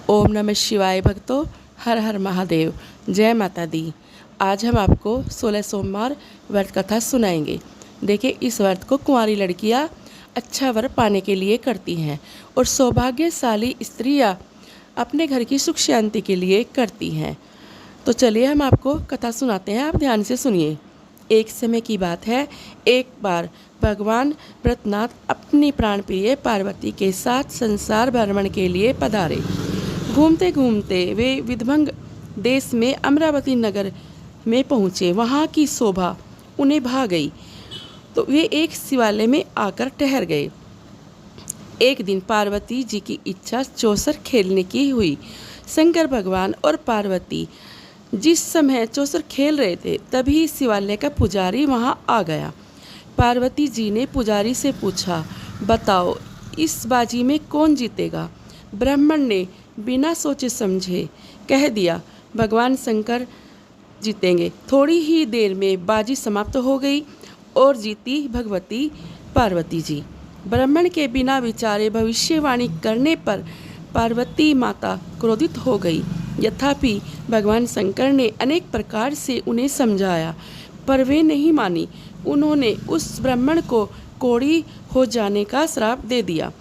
ओम नमः शिवाय भक्तों, हर हर महादेव, जय माता दी। आज हम आपको 16 सोमवार व्रत कथा सुनाएंगे। देखिए, इस व्रत को कुंवारी लड़कियां अच्छा वर पाने के लिए करती हैं और सौभाग्यशाली स्त्रियां अपने घर की सुख शांति के लिए करती हैं। तो चलिए हम आपको कथा सुनाते हैं, आप ध्यान से सुनिए। एक समय की बात है, एक बार भगवान व्रतनाथ अपनी प्राणप्रिय पार्वती के साथ संसार भ्रमण के लिए पधारे। घूमते घूमते वे विदर्भ देश में अमरावती नगर में पहुँचे। वहाँ की शोभा उन्हें भा गई तो वे एक शिवालय में आकर ठहर गए। एक दिन पार्वती जी की इच्छा चौसर खेलने की हुई। शंकर भगवान और पार्वती जिस समय चौसर खेल रहे थे, तभी शिवालय का पुजारी वहाँ आ गया। पार्वती जी ने पुजारी से पूछा, बताओ इस बाजी में कौन जीतेगा? ब्राह्मण ने बिना सोचे समझे कह दिया, भगवान शंकर जीतेंगे। थोड़ी ही देर में बाजी समाप्त हो गई और जीती भगवती पार्वती जी। ब्राह्मण के बिना विचारे भविष्यवाणी करने पर पार्वती माता क्रोधित हो गई। यथापि भगवान शंकर ने अनेक प्रकार से उन्हें समझाया, पर वे नहीं मानी। उन्होंने उस ब्राह्मण को कोढ़ी हो जाने का श्राप दे दिया।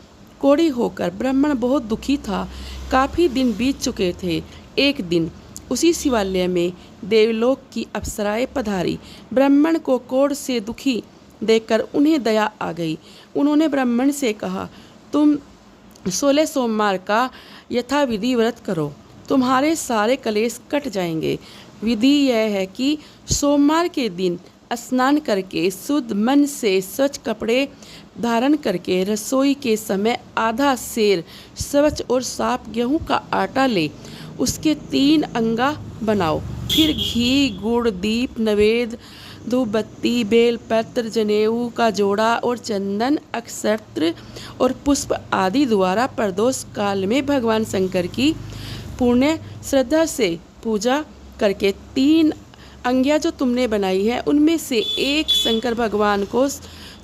कोढ़ी होकर ब्राह्मण बहुत दुखी था। काफ़ी दिन बीत चुके थे। एक दिन उसी शिवालय में देवलोक की अप्सराएं पधारी। ब्राह्मण को कोढ़ से दुखी देखकर उन्हें दया आ गई। उन्होंने ब्राह्मण से कहा, तुम 16 सोमवार का यथाविधि व्रत करो, तुम्हारे सारे कलेश कट जाएंगे। विधि यह है कि सोमवार के दिन स्नान करके शुद्ध मन से स्वच्छ कपड़े धारण करके रसोई के समय आधा सेर स्वच्छ और साफ गेहूं का आटा ले उसके 3 अंगा बनाओ। फिर घी, गुड़, दीप, नवेद, धूप बत्ती, बेलपत्र, जनेऊ का जोड़ा और चंदन, अक्षत्र और पुष्प आदि द्वारा प्रदोष काल में भगवान शंकर की पुण्य श्रद्धा से पूजा करके 3 अंगियाँ जो तुमने बनाई है उनमें से एक शंकर भगवान को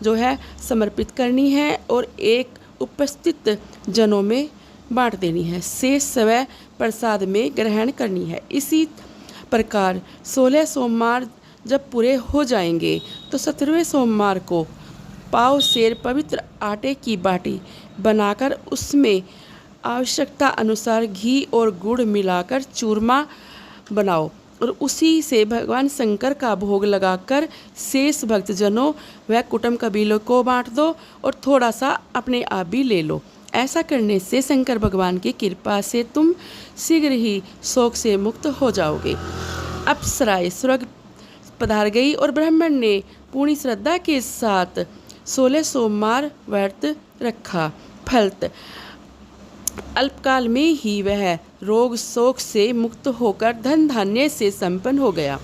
जो है समर्पित करनी है और एक उपस्थित जनों में बांट देनी है। शेष स्वयं प्रसाद में ग्रहण करनी है। इसी प्रकार 16 सोमवार जब पूरे हो जाएंगे तो 17वें सोमवार को पाव सेर पवित्र आटे की बाटी बनाकर उसमें आवश्यकता अनुसार घी और गुड़ मिलाकर चूरमा बनाओ और उसी से भगवान शंकर का भोग लगाकर शेष भक्तजनों व कुटुंब कबीलों को बांट दो और थोड़ा सा अपने आप भी ले लो। ऐसा करने से शंकर भगवान की कृपा से तुम शीघ्र ही शोक से मुक्त हो जाओगे। अप्सराएं स्वर्ग पधार गई और ब्राह्मण ने पूर्ण श्रद्धा के साथ 16 सोमवार व्रत रखा। फलत अल्पकाल में ही वह रोग शोक से मुक्त होकर धन धान्य से संपन्न हो गया।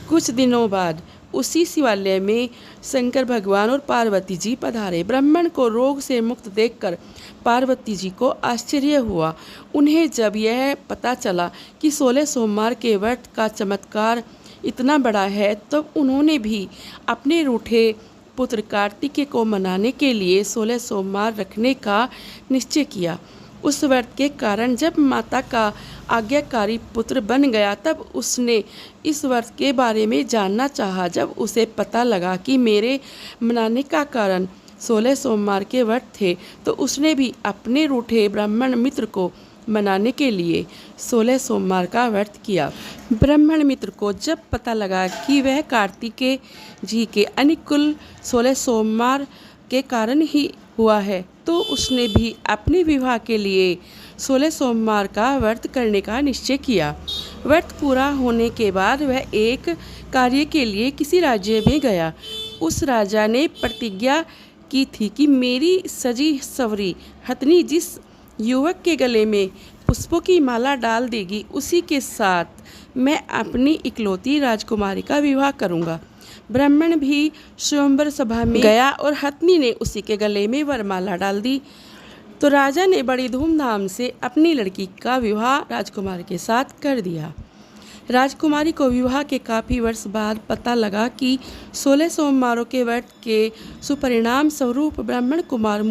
कुछ दिनों बाद उसी शिवालय में शंकर भगवान और पार्वती जी पधारे। ब्राह्मण को रोग से मुक्त देखकर पार्वती जी को आश्चर्य हुआ। उन्हें जब यह पता चला कि 16 सोमवार के व्रत का चमत्कार इतना बड़ा है, तब उन्होंने भी अपने रूठे पुत्र कार्तिकेय को मनाने के लिए 16 सोमवार रखने का निश्चय किया। उस व्रत के कारण जब माता का आज्ञाकारी पुत्र बन गया, तब उसने इस व्रत के बारे में जानना चाहा। जब उसे पता लगा कि मेरे मनाने का कारण 16 सोमवार के व्रत थे, तो उसने भी अपने रूठे ब्राह्मण मित्र को मनाने के लिए 16 सोमवार का व्रत किया। ब्राह्मण मित्र को जब पता लगा कि वह कार्तिकेय जी के अनुकूल 16 सोमवार के कारण ही हुआ है, तो उसने भी अपने विवाह के लिए 16 सोमवार का व्रत करने का निश्चय किया। व्रत पूरा होने के बाद वह एक कार्य के लिए किसी राज्य में गया। उस राजा ने प्रतिज्ञा की थी कि मेरी सजी सवरी हथनी जिस युवक के गले में पुष्पों की माला डाल देगी, उसी के साथ मैं अपनी इकलौती राजकुमारी का विवाह करूंगा। ब्राह्मण भी स्वयंवर सभा में गया और हथनी ने उसी के गले में वरमाला डाल दी। तो राजा ने बड़ी धूमधाम से अपनी लड़की का विवाह राजकुमार के साथ कर दिया। राजकुमारी को विवाह के काफ़ी वर्ष बाद पता लगा कि 16 सोमवारों के व्रत के सुपरिणाम स्वरूप ब्राह्मण कुमार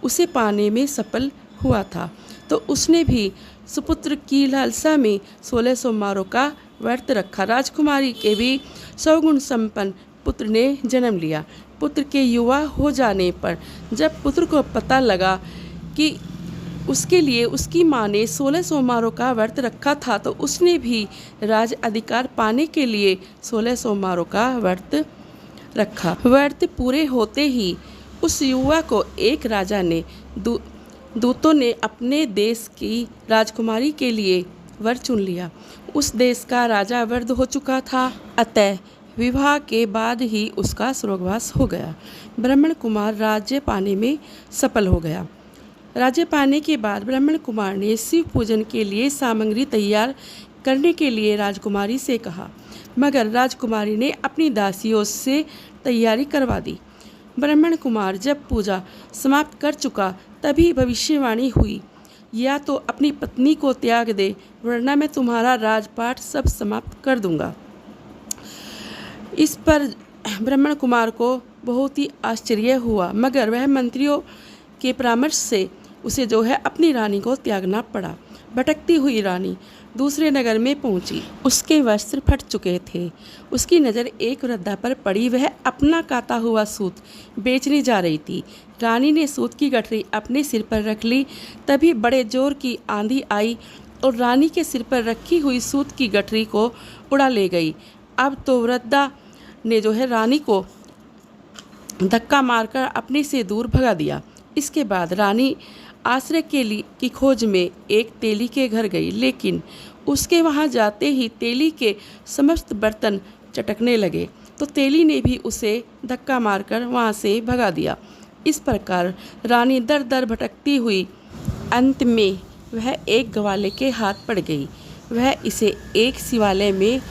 उसे पाने में सफल हुआ था। तो उसने भी सुपुत्र की लालसा में 16 सोमवारों का व्रत रखा। राजकुमारी के भी सौगुण संपन्न पुत्र ने जन्म लिया। पुत्र के युवा हो जाने पर जब पुत्र को पता लगा कि उसके लिए उसकी माँ ने 16 सोमवारों का व्रत रखा था, तो उसने भी राज अधिकार पाने के लिए 16 सोमवारों का व्रत रखा। व्रत पूरे होते ही उस युवा को एक राजा ने दूतों ने अपने देश की राजकुमारी के लिए वर चुन लिया। उस देश का राजा वृद्ध हो चुका था, अतः विवाह के बाद ही उसका स्वर्गवास हो गया। ब्राह्मण कुमार राज्य पाने में सफल हो गया। राज्य पाने के बाद ब्राह्मण कुमार ने शिव पूजन के लिए सामग्री तैयार करने के लिए राजकुमारी से कहा, मगर राजकुमारी ने अपनी दासियों से तैयारी करवा दी। ब्राह्मण कुमार जब पूजा समाप्त कर चुका तभी भविष्यवाणी हुई, या तो अपनी पत्नी को त्याग दे, वरना मैं तुम्हारा राजपाट सब समाप्त कर दूंगा। इस पर ब्राह्मण कुमार को बहुत ही आश्चर्य हुआ, मगर वह मंत्रियों के परामर्श से उसे अपनी रानी को त्यागना पड़ा। भटकती हुई रानी दूसरे नगर में पहुंची। उसके वस्त्र फट चुके थे। उसकी नज़र एक वृद्धा पर पड़ी। वह अपना काता हुआ सूत बेचने जा रही थी। रानी ने सूत की गठरी अपने सिर पर रख ली। तभी बड़े जोर की आंधी आई और रानी के सिर पर रखी हुई सूत की गठरी को उड़ा ले गई। अब तो वृद्धा ने रानी को धक्का मारकर अपने से दूर भगा दिया। इसके बाद रानी आश्रय की खोज में एक तेली के घर गई, लेकिन उसके वहां जाते ही तेली के समस्त बर्तन चटकने लगे, तो तेली ने भी उसे धक्का मारकर वहां से भगा दिया। इस प्रकार रानी दर दर भटकती हुई अंत में वह एक ग्वाले के हाथ पड़ गई। वह इसे एक शिवालय में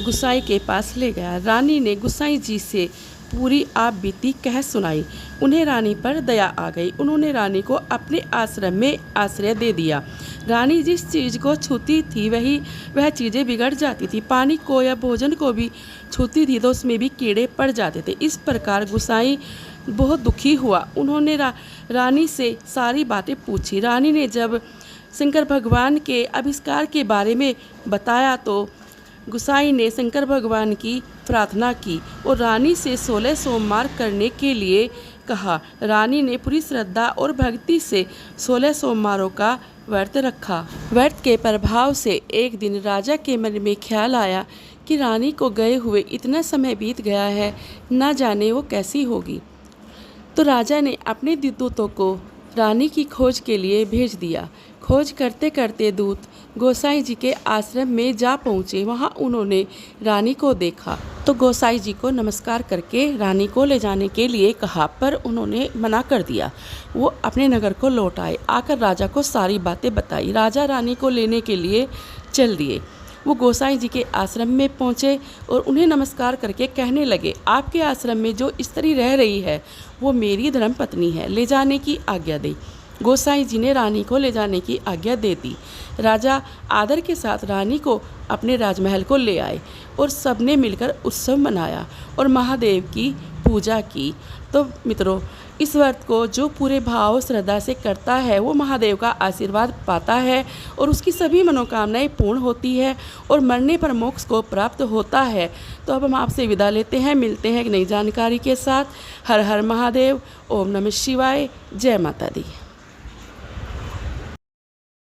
गुसाई के पास ले गया। रानी ने गुसाई जी से पूरी आप बीती कह सुनाई। उन्हें रानी पर दया आ गई। उन्होंने रानी को अपने आश्रम में आश्रय दे दिया। रानी जिस चीज़ को छूती थी वह चीज़ें बिगड़ जाती थी। पानी को या भोजन को भी छूती थी तो उसमें भी कीड़े पड़ जाते थे। इस प्रकार गुसाई बहुत दुखी हुआ। उन्होंने रानी से सारी बातें पूछी। रानी ने जब शंकर भगवान के आविष्कार के बारे में बताया तो गुसाई ने शंकर भगवान की प्रार्थना की और रानी से 16 सोमवार करने के लिए कहा। रानी ने पूरी श्रद्धा और भक्ति से 16 सोमवारों का व्रत रखा। व्रत के प्रभाव से एक दिन राजा के मन में ख्याल आया कि रानी को गए हुए इतना समय बीत गया है, न जाने वो कैसी होगी। तो राजा ने अपने दूतों को रानी की खोज के लिए भेज दिया। खोज करते करते दूत गोसाई जी के आश्रम में जा पहुँचे। वहाँ उन्होंने रानी को देखा तो गोसाई जी को नमस्कार करके रानी को ले जाने के लिए कहा, पर उन्होंने मना कर दिया। वो अपने नगर को लौट आए। आकर राजा को सारी बातें बताई। राजा रानी को लेने के लिए चल दिए। वो गोसाई जी के आश्रम में पहुँचे और उन्हें नमस्कार करके कहने लगे, आपके आश्रम में जो स्त्री रह रही है वो मेरी धर्मपत्नी है, ले जाने की आज्ञा दें। गोसाई जी ने रानी को ले जाने की आज्ञा दे दी। राजा आदर के साथ रानी को अपने राजमहल को ले आए और सबने मिलकर उत्सव मनाया और महादेव की पूजा की। तो मित्रों, इस व्रत को जो पूरे भाव श्रद्धा से करता है वो महादेव का आशीर्वाद पाता है और उसकी सभी मनोकामनाएं पूर्ण होती है और मरने पर मोक्ष को प्राप्त होता है। तो अब हम आपसे विदा लेते हैं, मिलते हैं एक नई जानकारी के साथ। हर हर महादेव, ओम नमः शिवाय, जय माता दी।